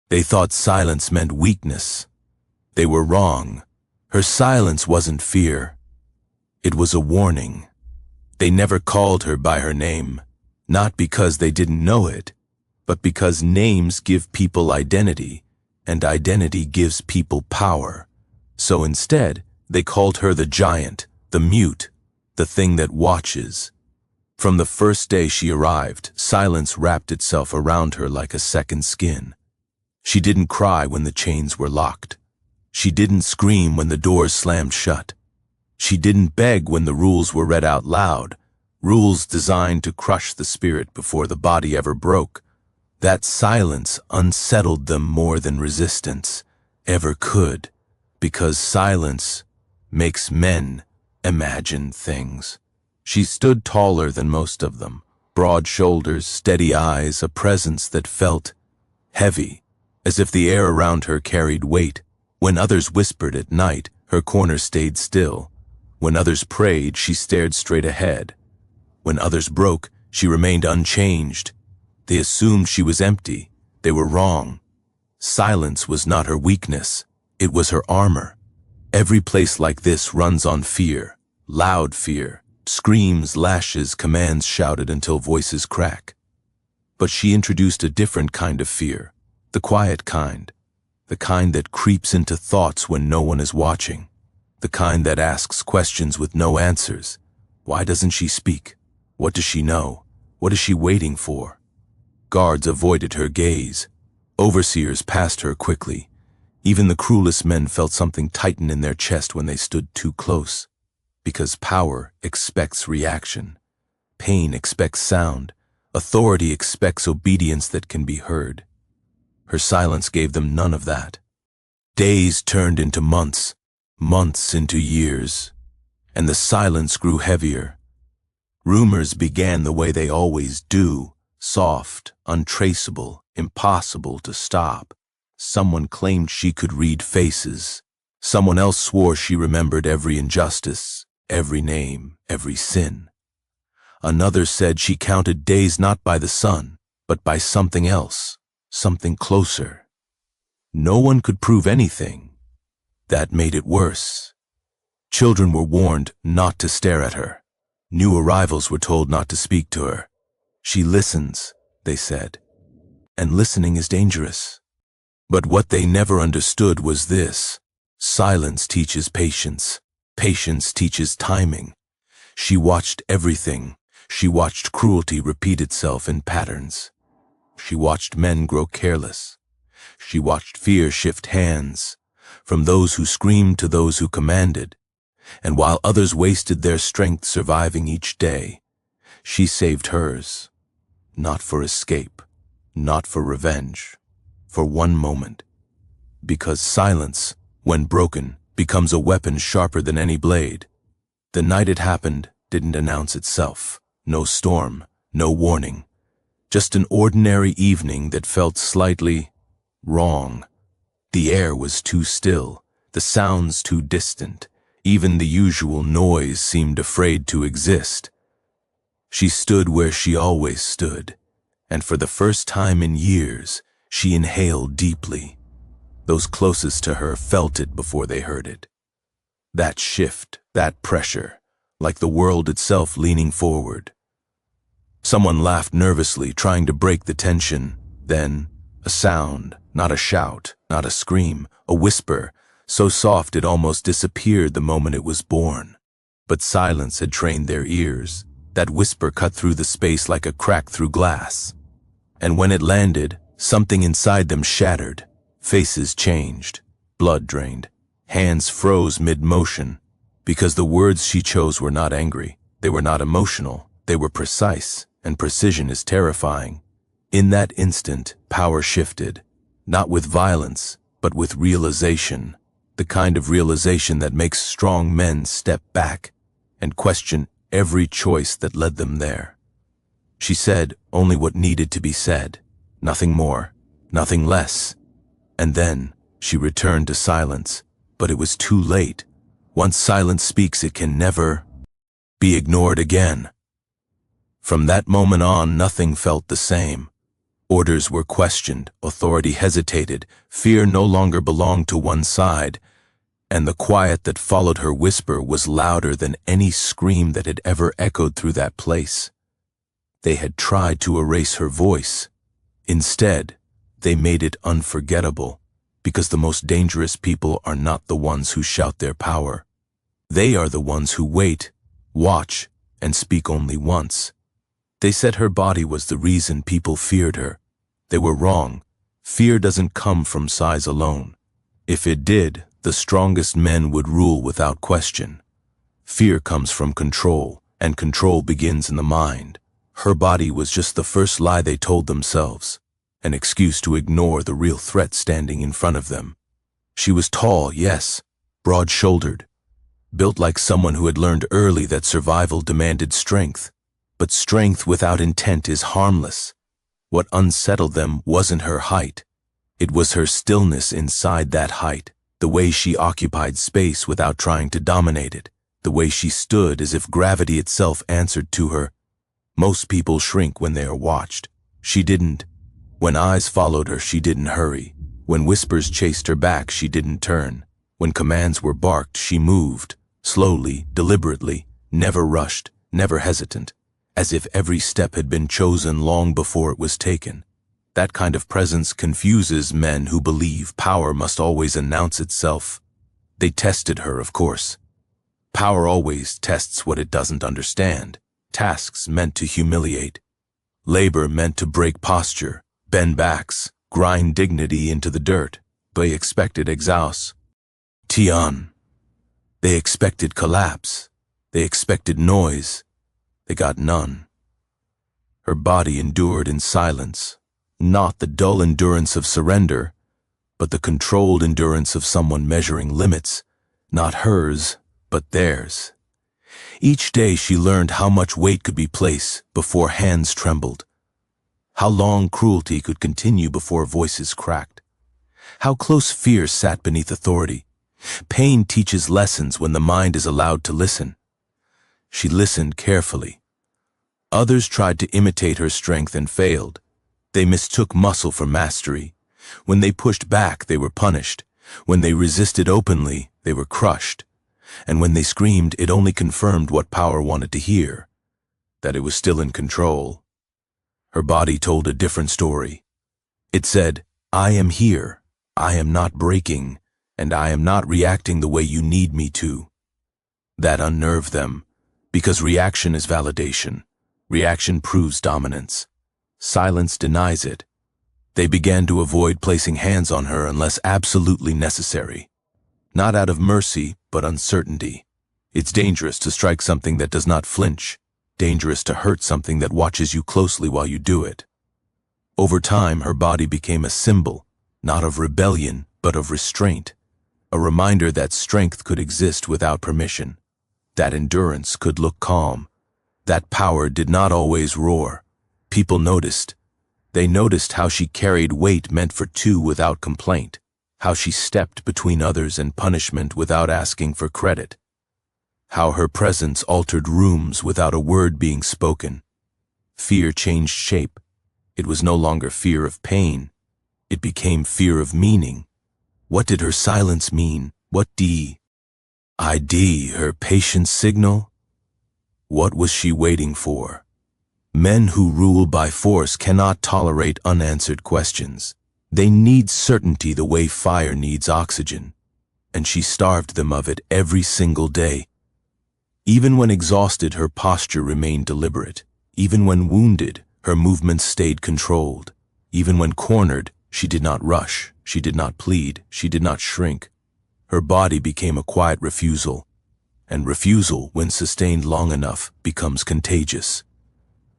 They thought silence meant weakness. They were wrong. Her silence wasn't fear. It was a warning. They never called her by her name, not because they didn't know it, but because names give people identity, and identity gives people power. So instead, they called her the giant, the mute, the thing that watches. From the first day she arrived, silence wrapped itself around her like a second skin. She didn't cry when the chains were locked. She didn't scream when the doors slammed shut. She didn't beg when the rules were read out loud, rules designed to crush the spirit before the body ever broke. That silence unsettled them more than resistance ever could, because silence makes men imagine things. She stood taller than most of them, broad shoulders, steady eyes, a presence that felt heavy, as if the air around her carried weight. When others whispered at night, her corner stayed still. When others prayed, she stared straight ahead. When others broke, she remained unchanged. They assumed she was empty. They were wrong. Silence was not her weakness. It was her armor. Every place like this runs on fear, loud fear, screams, lashes, commands shouted until voices crack. But she introduced a different kind of fear, the quiet kind, the kind that creeps into thoughts when no one is watching, the kind that asks questions with no answers. Why doesn't she speak? What does she know? What is she waiting for? Guards avoided her gaze. Overseers passed her quickly. Even the cruelest men felt something tighten in their chest when they stood too close. Because power expects reaction. Pain expects sound. Authority expects obedience that can be heard. Her silence gave them none of that. Days turned into months, months into years, and the silence grew heavier. Rumors began the way they always do, soft, untraceable, impossible to stop. Someone claimed she could read faces. Someone else swore she remembered every injustice, every name, every sin. Another said she counted days not by the sun, but by something else, something closer. No one could prove anything. That made it worse. Children were warned not to stare at her. New arrivals were told not to speak to her. She listens, they said, and listening is dangerous. But what they never understood was this: silence teaches patience. Patience teaches timing. She watched everything. She watched cruelty repeat itself in patterns. She watched men grow careless. She watched fear shift hands, from those who screamed to those who commanded. And while others wasted their strength surviving each day, she saved hers, not for escape, not for revenge, for one moment. Because silence, when broken, becomes a weapon sharper than any blade. The night it happened didn't announce itself. No storm, no warning. Just an ordinary evening that felt slightly wrong. The air was too still, the sounds too distant. Even the usual noise seemed afraid to exist. She stood where she always stood, and for the first time in years, she inhaled deeply. Those closest to her felt it before they heard it. That shift, that pressure, like the world itself leaning forward. Someone laughed nervously, trying to break the tension. Then, a sound, not a shout, not a scream, a whisper, so soft it almost disappeared the moment it was born. But silence had trained their ears. That whisper cut through the space like a crack through glass. And when it landed, something inside them shattered. Faces changed, blood drained, hands froze mid-motion, because the words she chose were not angry, they were not emotional, they were precise, and precision is terrifying. In that instant, power shifted, not with violence, but with realization, the kind of realization that makes strong men step back and question every choice that led them there. She said only what needed to be said, nothing more, nothing less. And then she returned to silence, but it was too late. Once silence speaks, it can never be ignored again. From that moment on, nothing felt the same. Orders were questioned, authority hesitated, fear no longer belonged to one side, and the quiet that followed her whisper was louder than any scream that had ever echoed through that place. They had tried to erase her voice. Instead, they made it unforgettable, because the most dangerous people are not the ones who shout their power. They are the ones who wait, watch, and speak only once. They said her body was the reason people feared her. They were wrong. Fear doesn't come from size alone. If it did, the strongest men would rule without question. Fear comes from control, and control begins in the mind. Her body was just the first lie they told themselves, an excuse to ignore the real threat standing in front of them. She was tall, yes, broad-shouldered, built like someone who had learned early that survival demanded strength. But strength without intent is harmless. What unsettled them wasn't her height. It was her stillness inside that height, the way she occupied space without trying to dominate it, the way she stood as if gravity itself answered to her. Most people shrink when they are watched. She didn't. When eyes followed her, she didn't hurry. When whispers chased her back, she didn't turn. When commands were barked, she moved, slowly, deliberately, never rushed, never hesitant, as if every step had been chosen long before it was taken. That kind of presence confuses men who believe power must always announce itself. They tested her, of course. Power always tests what it doesn't understand. Tasks meant to humiliate. Labor meant to break posture, bend backs, grind dignity into the dirt. They expected exhaust. Tian. They expected collapse. They expected noise. They got none. Her body endured in silence, not the dull endurance of surrender, but the controlled endurance of someone measuring limits, not hers, but theirs. Each day she learned how much weight could be placed before hands trembled, how long cruelty could continue before voices cracked, how close fear sat beneath authority. Pain teaches lessons when the mind is allowed to listen. She listened carefully. Others tried to imitate her strength and failed. They mistook muscle for mastery. When they pushed back, they were punished. When they resisted openly, they were crushed. And when they screamed, it only confirmed what power wanted to hear, that it was still in control. Her body told a different story. It said, "I am here, I am not breaking, and I am not reacting the way you need me to." That unnerved them, because reaction is validation. Reaction proves dominance. Silence denies it. They began to avoid placing hands on her unless absolutely necessary. Not out of mercy, but uncertainty. It's dangerous to strike something that does not flinch. Dangerous to hurt something that watches you closely while you do it. Over time, her body became a symbol, not of rebellion, but of restraint. A reminder that strength could exist without permission. That endurance could look calm. That power did not always roar. People noticed. They noticed how she carried weight meant for two without complaint, how she stepped between others and punishment without asking for credit, how her presence altered rooms without a word being spoken. Fear changed shape. It was no longer fear of pain. It became fear of meaning. What did her silence mean? What ID, her patience signal? What was she waiting for? Men who rule by force cannot tolerate unanswered questions. They need certainty the way fire needs oxygen, and she starved them of it every single day. Even when exhausted, her posture remained deliberate. Even when wounded, her movements stayed controlled. Even when cornered, she did not rush, she did not plead, she did not shrink. Her body became a quiet refusal, and refusal, when sustained long enough, becomes contagious.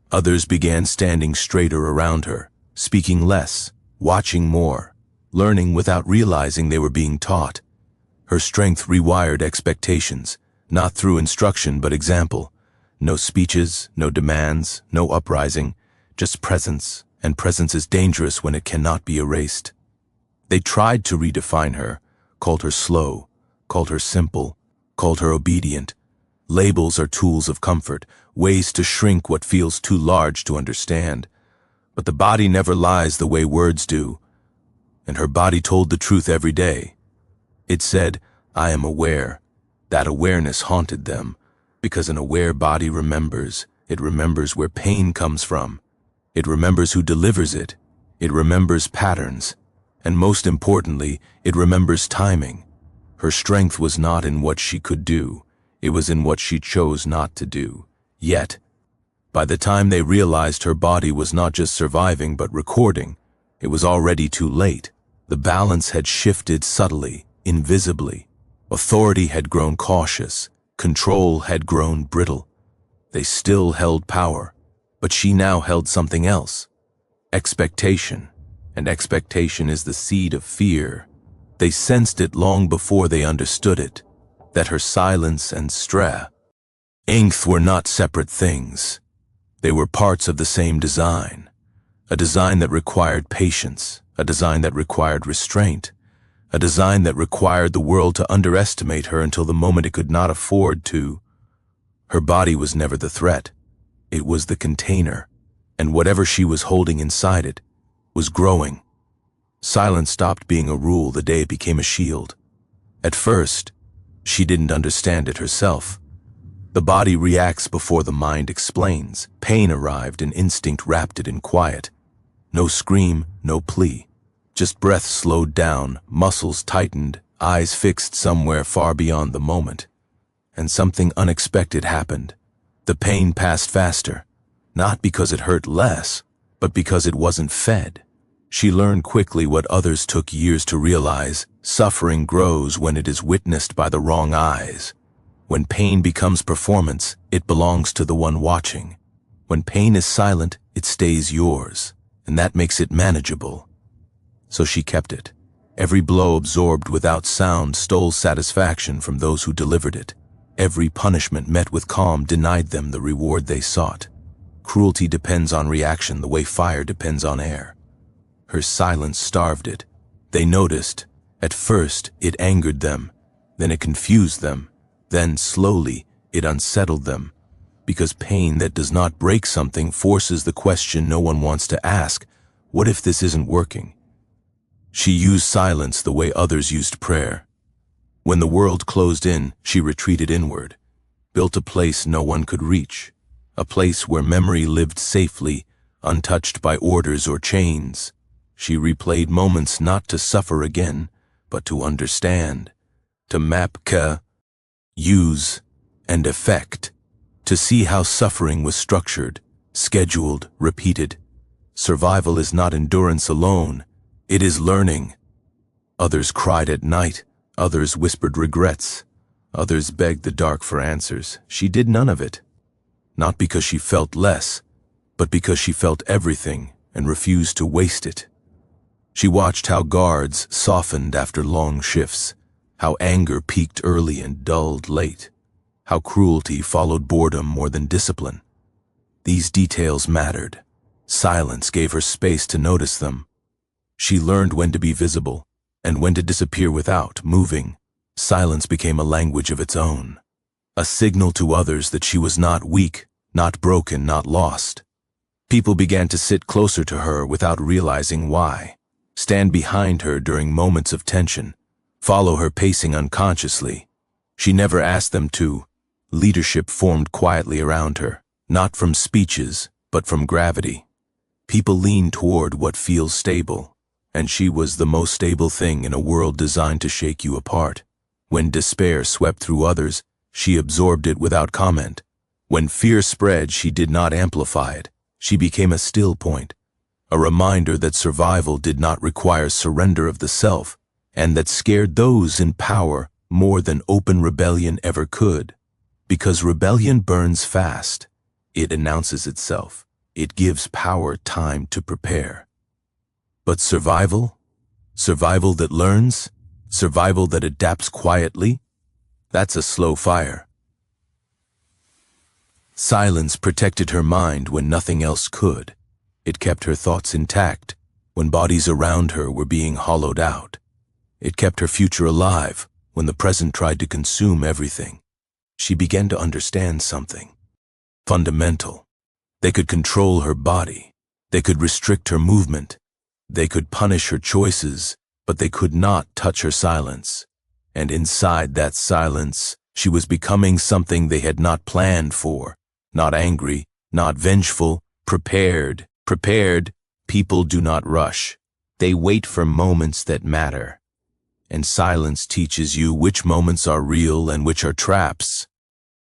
Others began standing straighter around her, speaking less, watching more, learning without realizing they were being taught. Her strength rewired expectations, not through instruction but example. No speeches, no demands, no uprising, just presence, and presence is dangerous when it cannot be erased. They tried to redefine her, called her slow, called her simple, called her obedient. Labels are tools of comfort, ways to shrink what feels too large to understand. But the body never lies the way words do, and her body told the truth every day. It said, "I am aware." That awareness haunted them, because an aware body remembers. It remembers where pain comes from. It remembers who delivers it. It remembers patterns. And most importantly, it remembers timing. Her strength was not in what she could do. It was in what she chose not to do. Yet, by the time they realized her body was not just surviving but recording, it was already too late. The balance had shifted subtly, invisibly. Authority had grown cautious. Control had grown brittle. They still held power, but she now held something else. Expectation. And expectation is the seed of fear. They sensed it long before they understood it, that her silence and strength were not separate things. They were parts of the same design, a design that required patience, a design that required restraint, a design that required the world to underestimate her until the moment it could not afford to. Her body was never the threat. It was the container, and whatever she was holding inside it was growing. Silence stopped being a rule the day it became a shield. At first, she didn't understand it herself. The body reacts before the mind explains. Pain arrived and instinct wrapped it in quiet. No scream, no plea. Just breath slowed down, muscles tightened, eyes fixed somewhere far beyond the moment. And something unexpected happened. The pain passed faster, not because it hurt less, but because it wasn't fed. She learned quickly what others took years to realize. Suffering grows when it is witnessed by the wrong eyes. When pain becomes performance, it belongs to the one watching. When pain is silent, it stays yours, and that makes it manageable. So she kept it. Every blow absorbed without sound stole satisfaction from those who delivered it. Every punishment met with calm denied them the reward they sought. Cruelty depends on reaction the way fire depends on air. Her silence starved it. They noticed. At first, it angered them. Then it confused them. Then, slowly, it unsettled them. Because pain that does not break something forces the question no one wants to ask, what if this isn't working? She used silence the way others used prayer. When the world closed in, she retreated inward, built a place no one could reach, a place where memory lived safely, untouched by orders or chains. She replayed moments not to suffer again, but to understand, to map use, and effect, to see how suffering was structured, scheduled, repeated. Survival is not endurance alone, it is learning. Others cried at night, others whispered regrets, others begged the dark for answers. She did none of it. Not because she felt less, but because she felt everything and refused to waste it. She watched how guards softened after long shifts, how anger peaked early and dulled late, how cruelty followed boredom more than discipline. These details mattered. Silence gave her space to notice them. She learned when to be visible and when to disappear without moving. Silence became a language of its own, a signal to others that she was not weak, not broken, not lost. People began to sit closer to her without realizing why, stand behind her during moments of tension, follow her pacing unconsciously. She never asked them to. Leadership formed quietly around her, not from speeches, but from gravity. People lean toward what feels stable, and she was the most stable thing in a world designed to shake you apart. When despair swept through others, she absorbed it without comment. When fear spread, she did not amplify it. She became a still point, a reminder that survival did not require surrender of the self, and that scared those in power more than open rebellion ever could. Because rebellion burns fast. It announces itself. It gives power time to prepare. But survival? Survival that learns? Survival that adapts quietly? That's a slow fire. Silence protected her mind when nothing else could. It kept her thoughts intact when bodies around her were being hollowed out. It kept her future alive when the present tried to consume everything. She began to understand something fundamental. They could control her body, They could restrict her movement. They could punish her choices, but they could not touch her silence. And inside that silence, she was becoming something they had not planned for. Not angry, not vengeful, prepared. Prepared. People do not rush. They wait for moments that matter. And silence teaches you which moments are real and which are traps.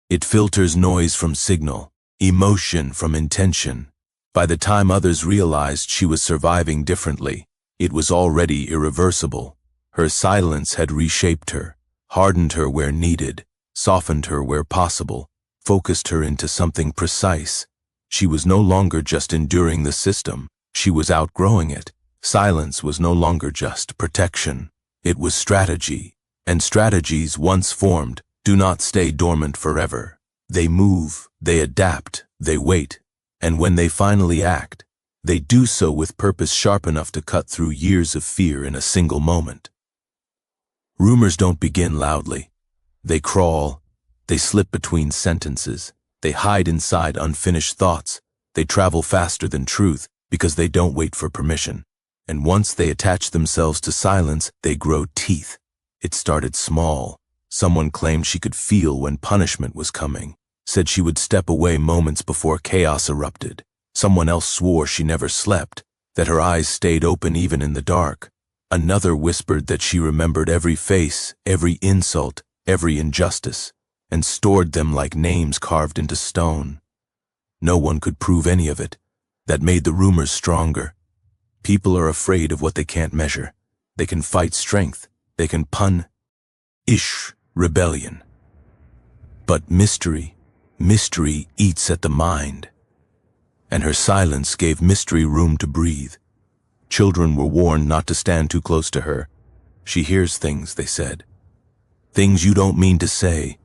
It filters noise from signal, emotion from intention. By the time others realized she was surviving differently, it was already irreversible. Her silence had reshaped her, hardened her where needed, softened her where possible, focused her into something precise. She was no longer just enduring the system, she was outgrowing it. Silence was no longer just protection, it was strategy. And strategies, once formed, do not stay dormant forever. They move, they adapt, they wait. And when they finally act, they do so with purpose sharp enough to cut through years of fear in a single moment. Rumors don't begin loudly. They crawl, they slip between sentences, they hide inside unfinished thoughts, they travel faster than truth because they don't wait for permission. And once they attach themselves to silence, they grow teeth. It started small. Someone claimed she could feel when punishment was coming, said she would step away moments before chaos erupted. Someone else swore she never slept, that her eyes stayed open even in the dark. Another whispered that she remembered every face, every insult, every injustice, and stored them like names carved into stone. No one could prove any of it. That made the rumors stronger. People are afraid of what they can't measure. They can fight strength. They can punish rebellion. But mystery eats at the mind. And her silence gave mystery room to breathe. Children were warned not to stand too close to her. She hears things, they said. Things you don't mean to say.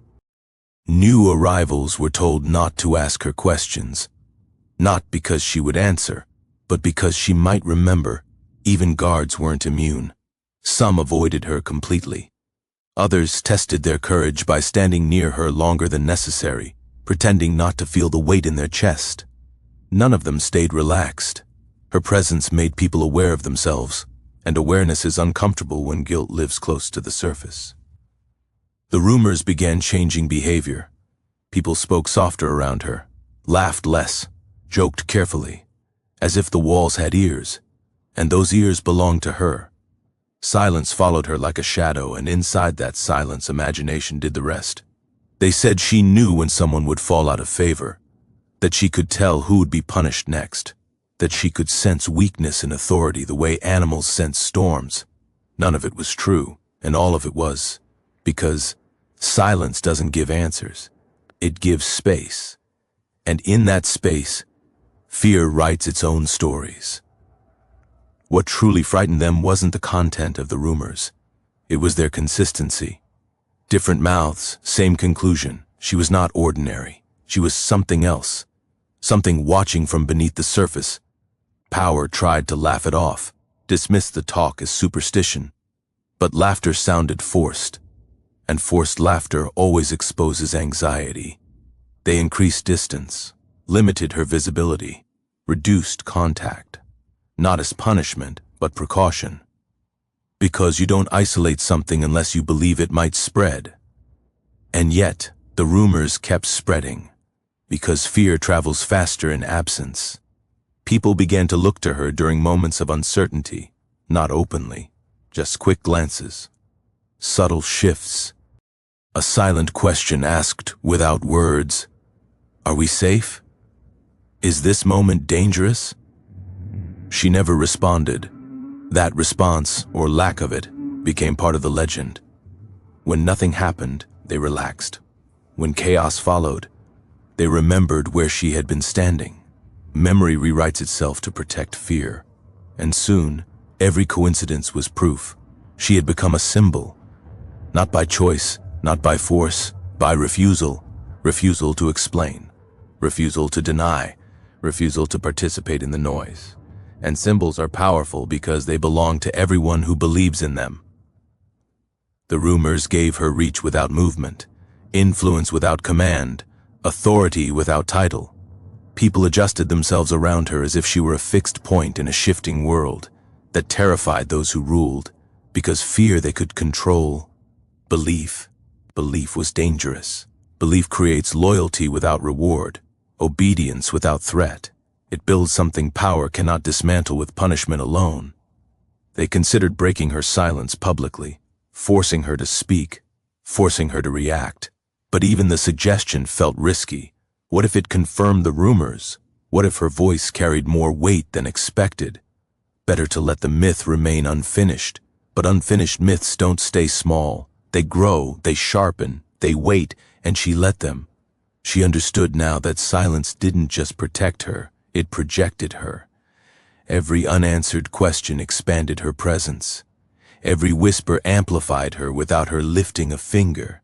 New arrivals were told not to ask her questions. Not because she would answer, but because she might remember. Even guards weren't immune. Some avoided her completely. Others tested their courage by standing near her longer than necessary, pretending not to feel the weight in their chest. None of them stayed relaxed. Her presence made people aware of themselves, and awareness is uncomfortable when guilt lives close to the surface. The rumors began changing behavior. People spoke softer around her, laughed less, joked carefully, as if the walls had ears, and those ears belonged to her. Silence followed her like a shadow, and inside that silence, imagination did the rest. They said she knew when someone would fall out of favor, that she could tell who would be punished next, that she could sense weakness in authority the way animals sense storms. None of it was true, and all of it was because silence doesn't give answers. It gives space. And in that space, fear writes its own stories. What truly frightened them wasn't the content of the rumors. It was their consistency. Different mouths, same conclusion. She was not ordinary. She was something else. Something watching from beneath the surface. Power tried to laugh it off, dismiss the talk as superstition. But laughter sounded forced. And forced laughter always exposes anxiety. They increased distance, limited her visibility, reduced contact. Not as punishment, but precaution. Because you don't isolate something unless you believe it might spread. And yet, the rumors kept spreading, because fear travels faster in absence. People began to look to her during moments of uncertainty, not openly, just quick glances, subtle shifts. A silent question asked without words. Are we safe? Is this moment dangerous? She never responded. That response, or lack of it, became part of the legend. When nothing happened, they relaxed. When chaos followed, they remembered where she had been standing. Memory rewrites itself to protect fear. And soon, every coincidence was proof. She had become a symbol. Not by choice, not by force, by refusal. Refusal to explain. Refusal to deny. Refusal to participate in the noise. And symbols are powerful because they belong to everyone who believes in them. The rumors gave her reach without movement, influence without command, authority without title. People adjusted themselves around her as if she were a fixed point in a shifting world that terrified those who ruled, because fear they could control. Belief was dangerous. Belief creates loyalty without reward, obedience without threat. It builds something power cannot dismantle with punishment alone. They considered breaking her silence publicly, forcing her to speak, forcing her to react. But even the suggestion felt risky. What if it confirmed the rumors? What if her voice carried more weight than expected? Better to let the myth remain unfinished. But unfinished myths don't stay small. They grow, they sharpen, they wait, and she let them. She understood now that silence didn't just protect her, it projected her. Every unanswered question expanded her presence. Every whisper amplified her without her lifting a finger.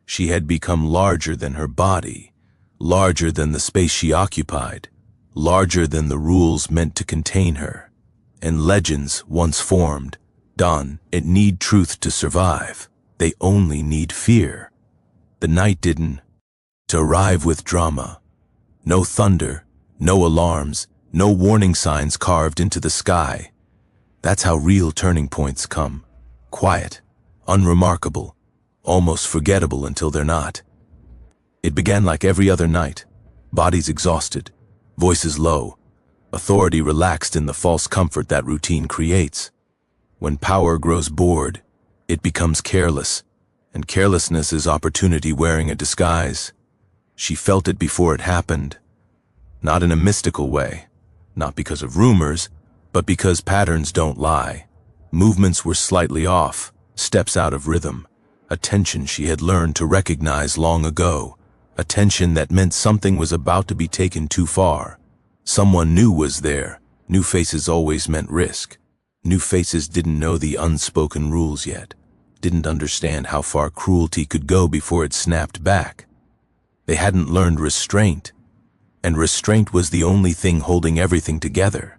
She had become larger than her body, larger than the space she occupied, larger than the rules meant to contain her. And legends, once formed, it need truth to survive. They only need fear. The night didn't arrive with drama. No thunder, no alarms, no warning signs carved into the sky. That's how real turning points come. Quiet, unremarkable, almost forgettable until they're not. It began like every other night. Bodies exhausted, voices low, authority relaxed in the false comfort that routine creates. When power grows bored, it becomes careless, and carelessness is opportunity wearing a disguise. She felt it before it happened. Not in a mystical way, not because of rumors, but because patterns don't lie. Movements were slightly off, steps out of rhythm, a tension she had learned to recognize long ago, a tension that meant something was about to be taken too far. Someone new was there. New faces always meant risk. New faces didn't know the unspoken rules yet, didn't understand how far cruelty could go before it snapped back. They hadn't learned restraint, and restraint was the only thing holding everything together.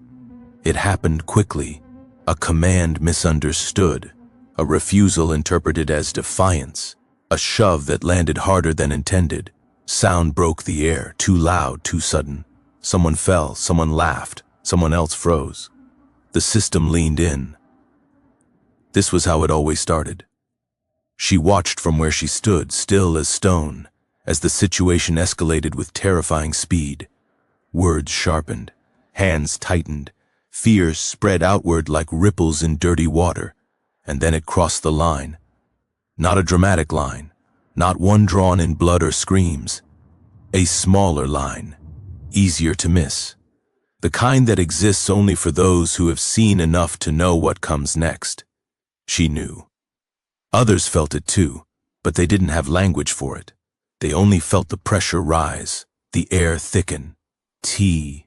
It happened quickly, a command misunderstood, a refusal interpreted as defiance, a shove that landed harder than intended. Sound broke the air, too loud, too sudden. Someone fell, someone laughed, someone else froze. The system leaned in. This was how it always started. She watched from where she stood, still as stone, as the situation escalated with terrifying speed. Words sharpened, hands tightened, fear spread outward like ripples in dirty water, and then it crossed the line. Not a dramatic line, not one drawn in blood or screams. A smaller line, easier to miss. The kind that exists only for those who have seen enough to know what comes next. She knew. Others felt it too, but they didn't have language for it. They only felt the pressure rise, the air thicken. He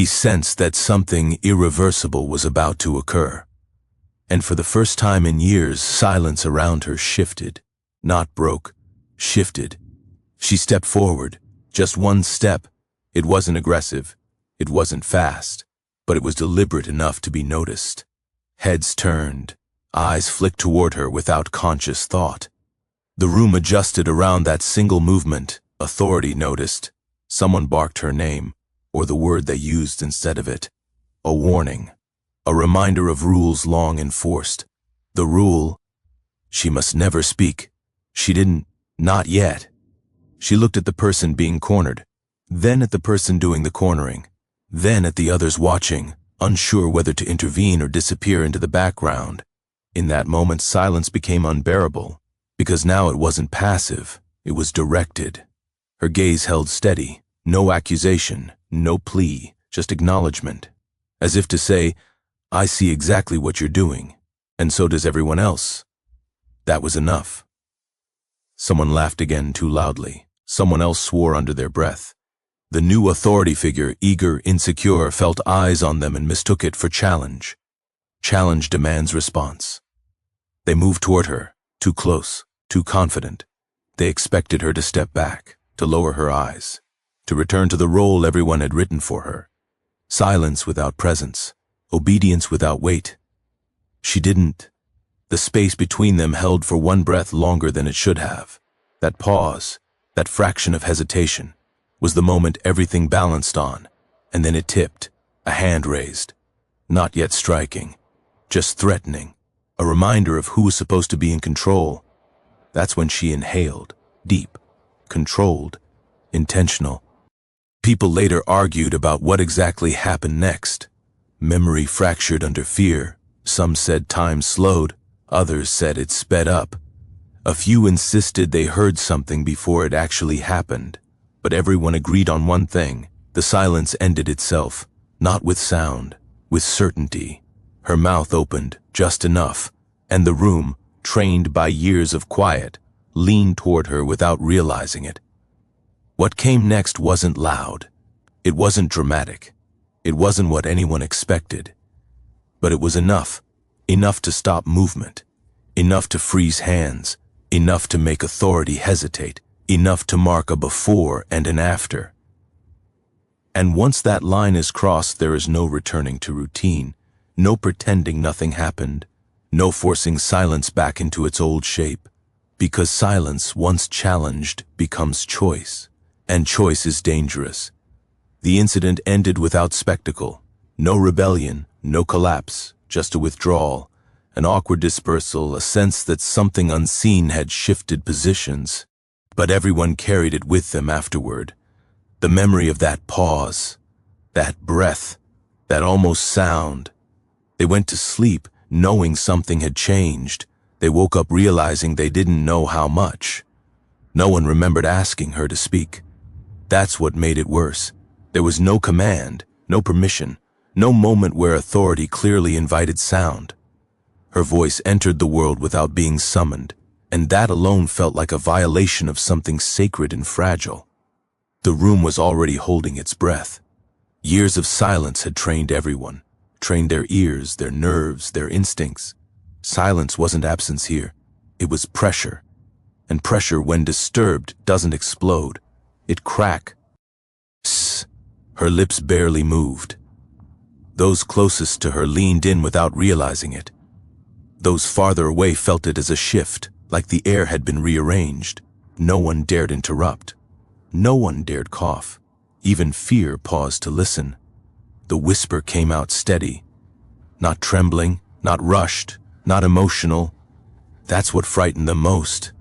sensed that something irreversible was about to occur. And for the first time in years, silence around her shifted. Not broke, shifted. She stepped forward, just one step. It wasn't aggressive, it wasn't fast, but it was deliberate enough to be noticed. Heads turned, eyes flicked toward her without conscious thought. The room adjusted around that single movement. Authority noticed. Someone barked her name, or the word they used instead of it. A warning, a reminder of rules long enforced. The rule: she must never speak. She didn't, not yet. She looked at the person being cornered, then at the person doing the cornering, then at the others watching, unsure whether to intervene or disappear into the background. In that moment, silence became unbearable, because now it wasn't passive, it was directed. Her gaze held steady, no accusation, no plea, just acknowledgement, as if to say, I see exactly what you're doing, and so does everyone else. That was enough. Someone laughed again too loudly. Someone else swore under their breath. The new authority figure, eager, insecure, felt eyes on them and mistook it for challenge. Challenge demands response. They moved toward her, too close, too confident. They expected her to step back, to lower her eyes, to return to the role everyone had written for her. Silence without presence, obedience without weight. She didn't. The space between them held for one breath longer than it should have. That pause, that fraction of hesitation, was the moment everything balanced on, and then it tipped, a hand raised. Not yet striking, just threatening, a reminder of who was supposed to be in control. That's when she inhaled, deep, controlled, intentional. People later argued about what exactly happened next. Memory fractured under fear. Some said time slowed, others said it sped up. A few insisted they heard something before it actually happened, but everyone agreed on one thing: the silence ended itself, not with sound, with certainty. Her mouth opened just enough, and the room, trained by years of quiet, leaned toward her without realizing it. What came next wasn't loud. It wasn't dramatic. It wasn't what anyone expected. But it was enough to stop movement, enough to freeze hands, enough to make authority hesitate, enough to mark a before and an after. And once that line is crossed, there is no returning to routine, no pretending nothing happened, no forcing silence back into its old shape, because silence, once challenged, becomes choice, and choice is dangerous. The incident ended without spectacle, no rebellion, no collapse, just a withdrawal, an awkward dispersal, a sense that something unseen had shifted positions. But everyone carried it with them afterward. The memory of that pause, that breath, that almost sound. They went to sleep knowing something had changed. They woke up realizing they didn't know how much. No one remembered asking her to speak. That's what made it worse. There was no command, no permission, no moment where authority clearly invited sound. Her voice entered the world without being summoned, and that alone felt like a violation of something sacred and fragile. The room was already holding its breath. Years of silence had trained everyone, trained their ears, their nerves, their instincts. Silence wasn't absence here. It was pressure. And pressure, when disturbed, doesn't explode. It crack. Sss. Her lips barely moved. Those closest to her leaned in without realizing it. Those farther away felt it as a shift, like the air had been rearranged. No one dared interrupt. No one dared cough. Even fear paused to listen. The whisper came out steady. Not trembling, not rushed, not emotional. That's what frightened them most.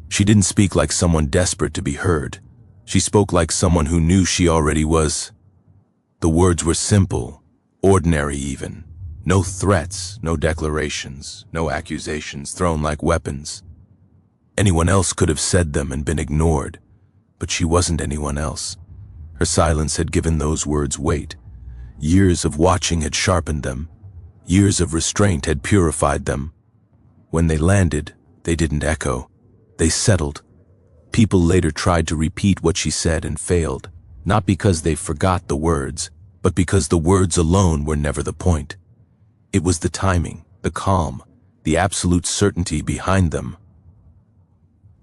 She didn't speak like someone desperate to be heard. She spoke like someone who knew she already was. The words were simple, ordinary even. No threats, no declarations, no accusations thrown like weapons. Anyone else could have said them and been ignored, but she wasn't anyone else. Her silence had given those words weight. Years of watching had sharpened them. Years of restraint had purified them. When they landed, they didn't echo. They settled. People later tried to repeat what she said and failed, not because they forgot the words, but because the words alone were never the point. It was the timing, the calm, the absolute certainty behind them.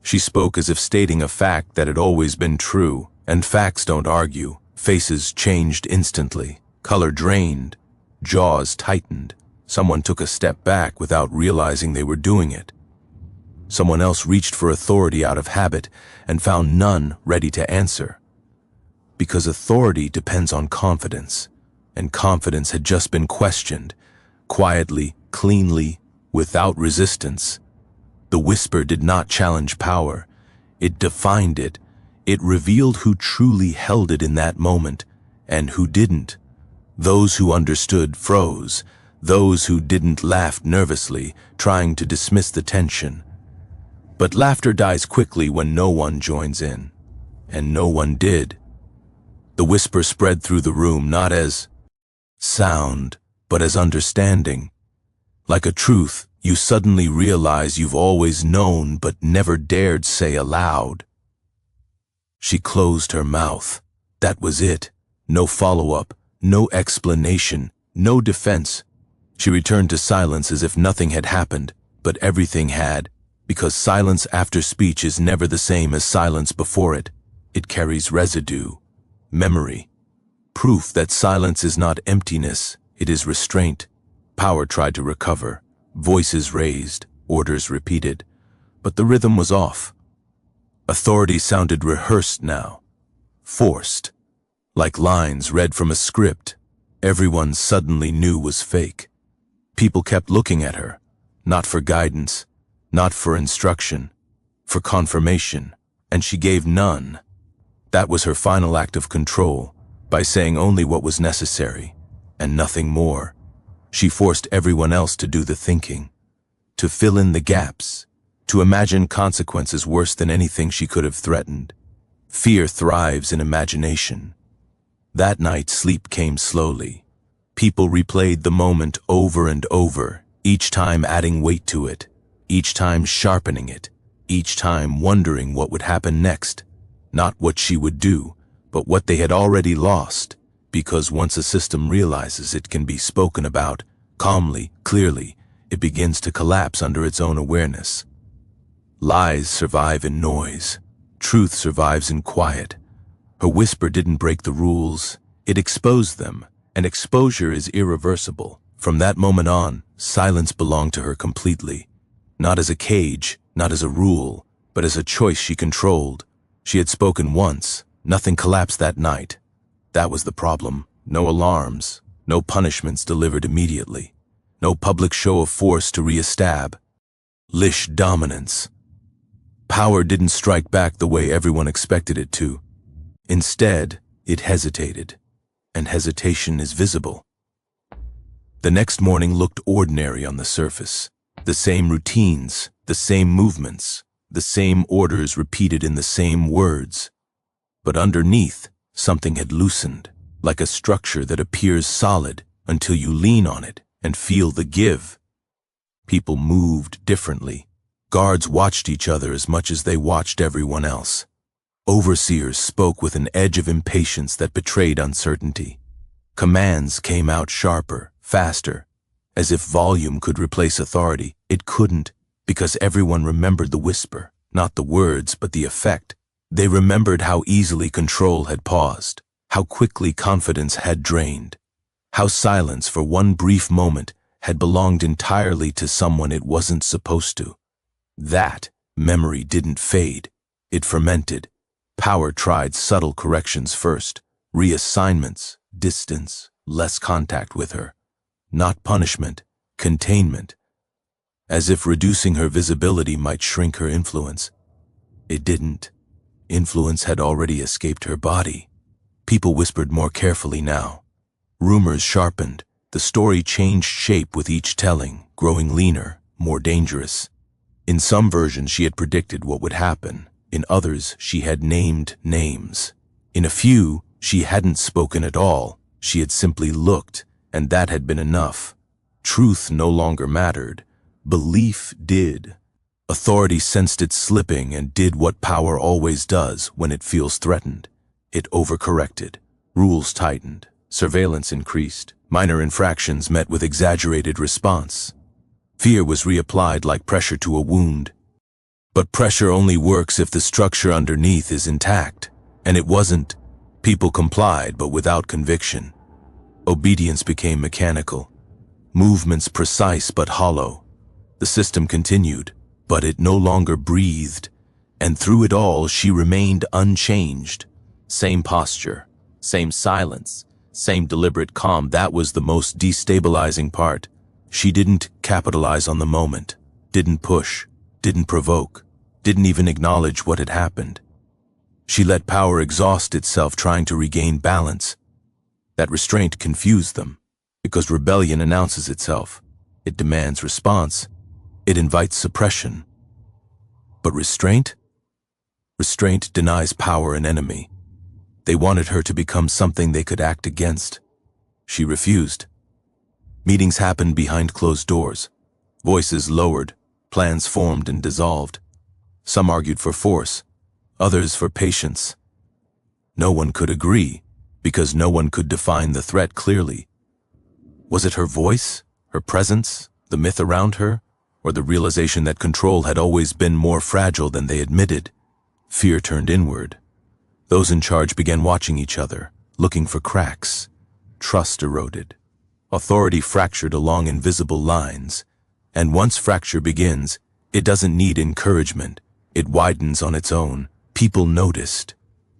She spoke as if stating a fact that had always been true, and facts don't argue. Faces changed instantly, color drained, jaws tightened. Someone took a step back without realizing they were doing it. Someone else reached for authority out of habit and found none ready to answer. Because authority depends on confidence, and confidence had just been questioned, quietly, cleanly, without resistance. The whisper did not challenge power. It defined it. It revealed who truly held it in that moment, and who didn't. Those who understood froze. Those who didn't laughed nervously, trying to dismiss the tension. But laughter dies quickly when no one joins in. And no one did. The whisper spread through the room not as sound, but as understanding. Like a truth, you suddenly realize you've always known but never dared say aloud. She closed her mouth. That was it. No follow-up, no explanation, no defense. She returned to silence as if nothing had happened, but everything had, because silence after speech is never the same as silence before it. It carries residue, memory, proof that silence is not emptiness, it is restraint. Power tried to recover, voices raised, orders repeated, but the rhythm was off. Authority sounded rehearsed now. forced. Like lines read from a script, everyone suddenly knew was fake. People kept looking at her, not for guidance, not for instruction, for confirmation, and she gave none. That was her final act of control, by saying only what was necessary, and nothing more. She forced everyone else to do the thinking, to fill in the gaps, to imagine consequences worse than anything she could have threatened. Fear thrives in imagination. That night, sleep came slowly. People replayed the moment over and over, each time adding weight to it, each time sharpening it, each time wondering what would happen next. Not what she would do, but what they had already lost, because once a system realizes it can be spoken about, calmly, clearly, it begins to collapse under its own awareness. Lies survive in noise. Truth survives in quiet. Her whisper didn't break the rules, it exposed them, and exposure is irreversible. From that moment on, silence belonged to her completely. Not as a cage, not as a rule, but as a choice she controlled. She had spoken once, nothing collapsed that night. That was the problem. No alarms, no punishments delivered immediately, no public show of force to re-establish dominance. Power didn't strike back the way everyone expected it to. Instead, it hesitated, and hesitation is visible. The next morning looked ordinary on the surface. The same routines, the same movements, the same orders repeated in the same words. But underneath, something had loosened, like a structure that appears solid until you lean on it and feel the give. People moved differently. Guards watched each other as much as they watched everyone else. Overseers spoke with an edge of impatience that betrayed uncertainty. Commands came out sharper, faster. As if volume could replace authority, it couldn't, because everyone remembered the whisper, not the words, but the effect. They remembered how easily control had paused, how quickly confidence had drained, how silence for one brief moment had belonged entirely to someone it wasn't supposed to. That memory didn't fade, it fermented. Power tried subtle corrections first, reassignments, distance, less contact with her. Not punishment, containment. As if reducing her visibility might shrink her influence. It didn't. Influence had already escaped her body. People whispered more carefully now. Rumors sharpened. The story changed shape with each telling, growing leaner, more dangerous. In some versions she had predicted what would happen. In others she had named names. In a few she hadn't spoken at all. She had simply looked, and that had been enough. Truth no longer mattered. Belief did. Authority sensed it slipping and did what power always does when it feels threatened. It overcorrected. Rules tightened. Surveillance increased. Minor infractions met with exaggerated response. Fear was reapplied like pressure to a wound. But pressure only works if the structure underneath is intact. And it wasn't. People complied, but without conviction. Obedience became mechanical. Movements precise but hollow. The system continued, but it no longer breathed. And through it all, she remained unchanged. Same posture, same silence, same deliberate calm. That was the most destabilizing part. She didn't capitalize on the moment, didn't push, didn't provoke, didn't even acknowledge what had happened. She let power exhaust itself trying to regain balance. That restraint confused them, because rebellion announces itself. It demands response. It invites suppression. But restraint? Restraint denies power an enemy. They wanted her to become something they could act against. She refused. Meetings happened behind closed doors. Voices lowered, plans formed and dissolved. Some argued for force, others for patience. No one could agree, because no one could define the threat clearly. Was it her voice, her presence, the myth around her, or the realization that control had always been more fragile than they admitted? Fear turned inward. Those in charge began watching each other, looking for cracks. Trust eroded. Authority fractured along invisible lines. And once fracture begins, it doesn't need encouragement. It widens on its own. People noticed.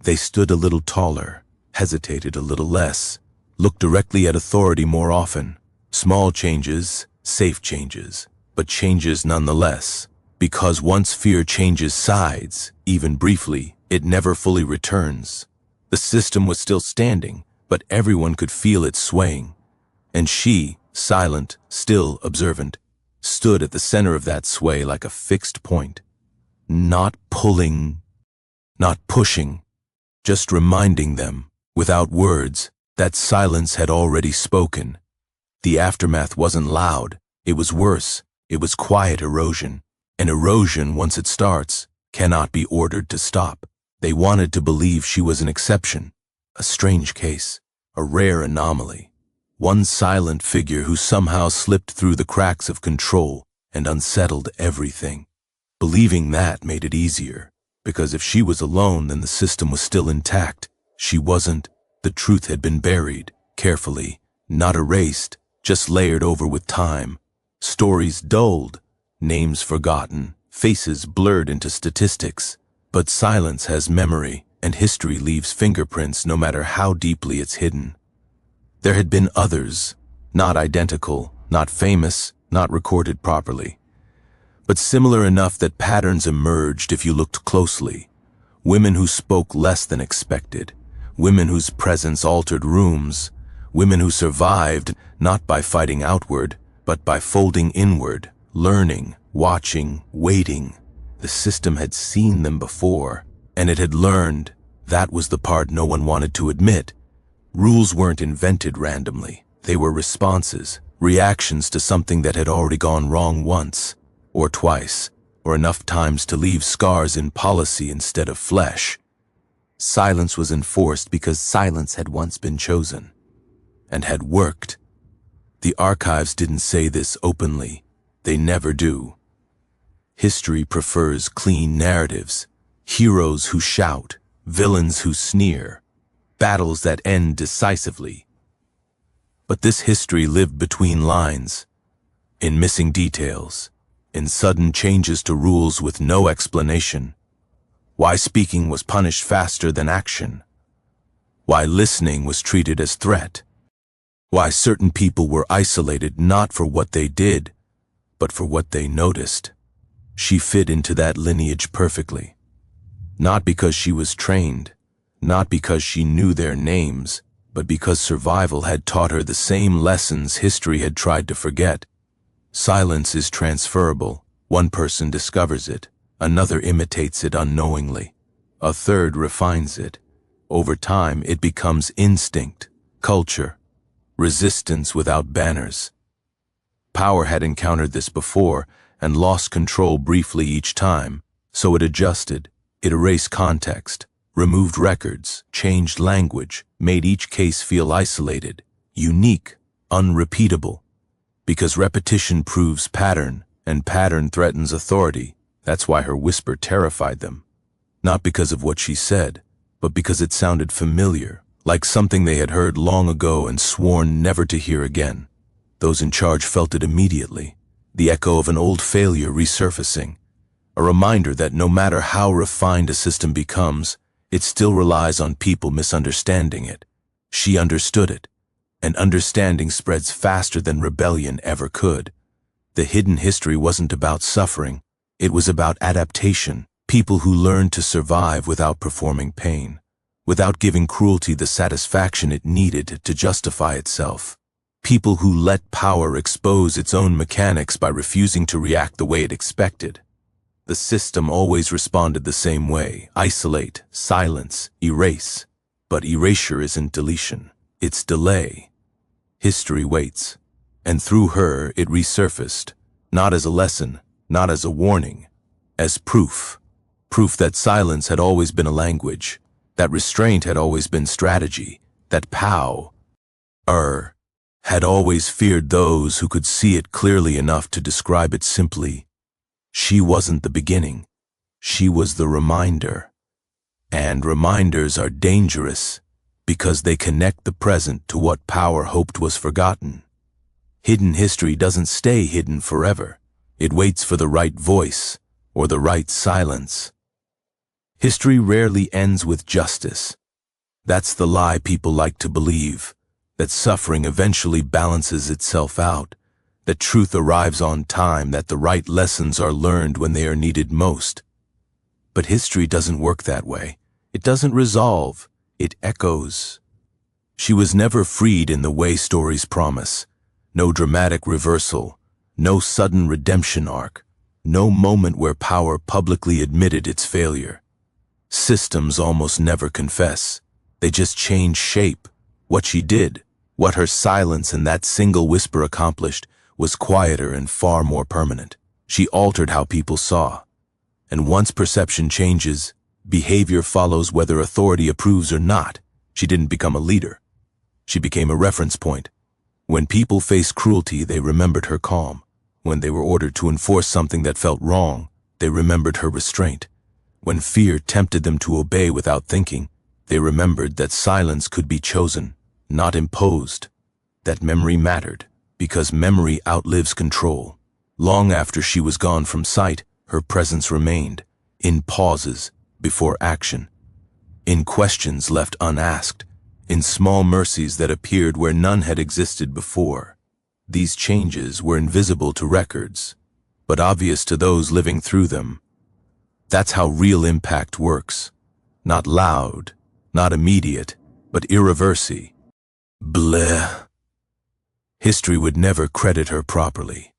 They stood a little taller, hesitated a little less, looked directly at authority more often. Small changes, safe changes, but changes nonetheless. Because once fear changes sides, even briefly, it never fully returns. The system was still standing, but everyone could feel it swaying. And she, silent, still observant, stood at the center of that sway like a fixed point. Not pulling, not pushing, just reminding them, without words, that silence had already spoken. The aftermath wasn't loud, it was worse, it was quiet erosion. And erosion, once it starts, cannot be ordered to stop. They wanted to believe she was an exception, a strange case, a rare anomaly. One silent figure who somehow slipped through the cracks of control and unsettled everything. Believing that made it easier, because if she was alone, then the system was still intact. She wasn't. The truth had been buried, carefully, not erased, just layered over with time. Stories dulled, names forgotten, faces blurred into statistics. But silence has memory, and history leaves fingerprints no matter how deeply it's hidden. There had been others, not identical, not famous, not recorded properly, but similar enough that patterns emerged if you looked closely. Women who spoke less than expected, women whose presence altered rooms, women who survived not by fighting outward, but by folding inward, learning, watching, waiting. The system had seen them before, and it had learned. That was the part no one wanted to admit. Rules weren't invented randomly. They were responses, reactions to something that had already gone wrong once, or twice, or enough times to leave scars in policy instead of flesh. Silence was enforced because silence had once been chosen, and had worked. The archives didn't say this openly. They never do. History prefers clean narratives, heroes who shout, villains who sneer, battles that end decisively. But this history lived between lines, in missing details, in sudden changes to rules with no explanation. Why speaking was punished faster than action. Why listening was treated as threat. Why certain people were isolated not for what they did, but for what they noticed. She fit into that lineage perfectly. Not because she was trained, not because she knew their names, but because survival had taught her the same lessons history had tried to forget. Silence is transferable. One person discovers it, another imitates it unknowingly, a third refines it. Over time, it becomes instinct, culture, resistance without banners. Power had encountered this before and lost control briefly each time, so it adjusted. It erased context, removed records, changed language, made each case feel isolated, unique, unrepeatable. Because repetition proves pattern, and pattern threatens authority. That's why her whisper terrified them. Not because of what she said, but because it sounded familiar, like something they had heard long ago and sworn never to hear again. Those in charge felt it immediately, the echo of an old failure resurfacing, a reminder that no matter how refined a system becomes, it still relies on people misunderstanding it. She understood it, and understanding spreads faster than rebellion ever could. The hidden history wasn't about suffering, it was about adaptation, people who learned to survive without performing pain, without giving cruelty the satisfaction it needed to justify itself. People who let power expose its own mechanics by refusing to react the way it expected. The system always responded the same way: isolate, silence, erase. But erasure isn't deletion, it's delay. History waits, and through her it resurfaced, not as a lesson, not as a warning, as proof. Proof that silence had always been a language, that restraint had always been strategy, that power had always feared those who could see it clearly enough to describe it simply. She wasn't the beginning, she was the reminder. And reminders are dangerous because they connect the present to what power hoped was forgotten. Hidden history doesn't stay hidden forever. It waits for the right voice or the right silence. History rarely ends with justice. That's the lie people like to believe, that suffering eventually balances itself out, that truth arrives on time, that the right lessons are learned when they are needed most. But history doesn't work that way. It doesn't resolve, it echoes. She was never freed in the way stories promise. No dramatic reversal, no sudden redemption arc, no moment where power publicly admitted its failure. Systems almost never confess. They just change shape. What she did, what her silence and that single whisper accomplished, was quieter and far more permanent. She altered how people saw. And once perception changes, behavior follows whether authority approves or not. She didn't become a leader. She became a reference point. When people faced cruelty, they remembered her calm. When they were ordered to enforce something that felt wrong, they remembered her restraint. When fear tempted them to obey without thinking, they remembered that silence could be chosen, not imposed. That memory mattered, because memory outlives control. Long after she was gone from sight, her presence remained, in pauses before action, in questions left unasked, in small mercies that appeared where none had existed before. These changes were invisible to records, but obvious to those living through them. That's how real impact works. Not loud, not immediate, but irreversible. Bleh. History would never credit her properly.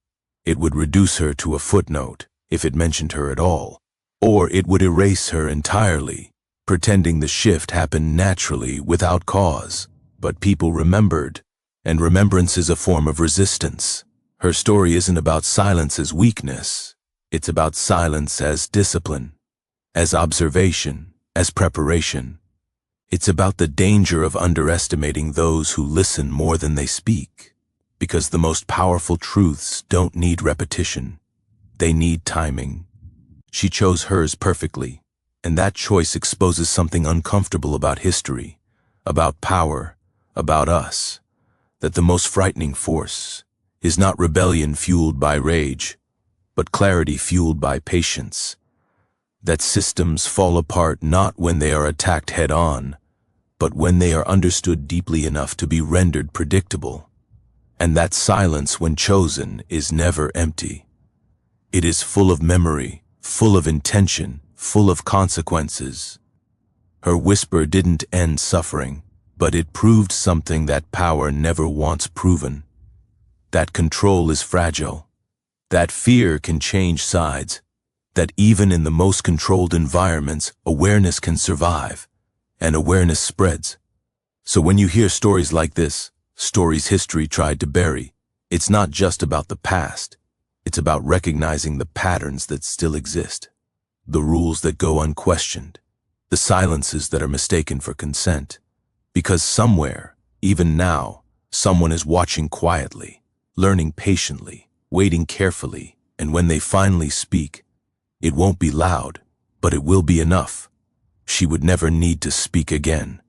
It would reduce her to a footnote, if it mentioned her at all, or it would erase her entirely, pretending the shift happened naturally without cause. But people remembered, and remembrance is a form of resistance. Her story isn't about silence as weakness. It's about silence as discipline, as observation, as preparation. It's about the danger of underestimating those who listen more than they speak, because the most powerful truths don't need repetition. They need timing. She chose hers perfectly, and that choice exposes something uncomfortable about history, about power, about us, that the most frightening force is not rebellion fueled by rage, but clarity fueled by patience. That systems fall apart not when they are attacked head-on, but when they are understood deeply enough to be rendered predictable. And that silence, when chosen, is never empty. It is full of memory, full of intention, full of consequences. Her whisper didn't end suffering, but it proved something that power never wants proven. That control is fragile. That fear can change sides. That even in the most controlled environments, awareness can survive, and awareness spreads. So when you hear stories like this, stories history tried to bury, it's not just about the past. It's about recognizing the patterns that still exist, the rules that go unquestioned, the silences that are mistaken for consent. Because somewhere, even now, someone is watching quietly, learning patiently, waiting carefully, and when they finally speak, it won't be loud, but it will be enough. She would never need to speak again.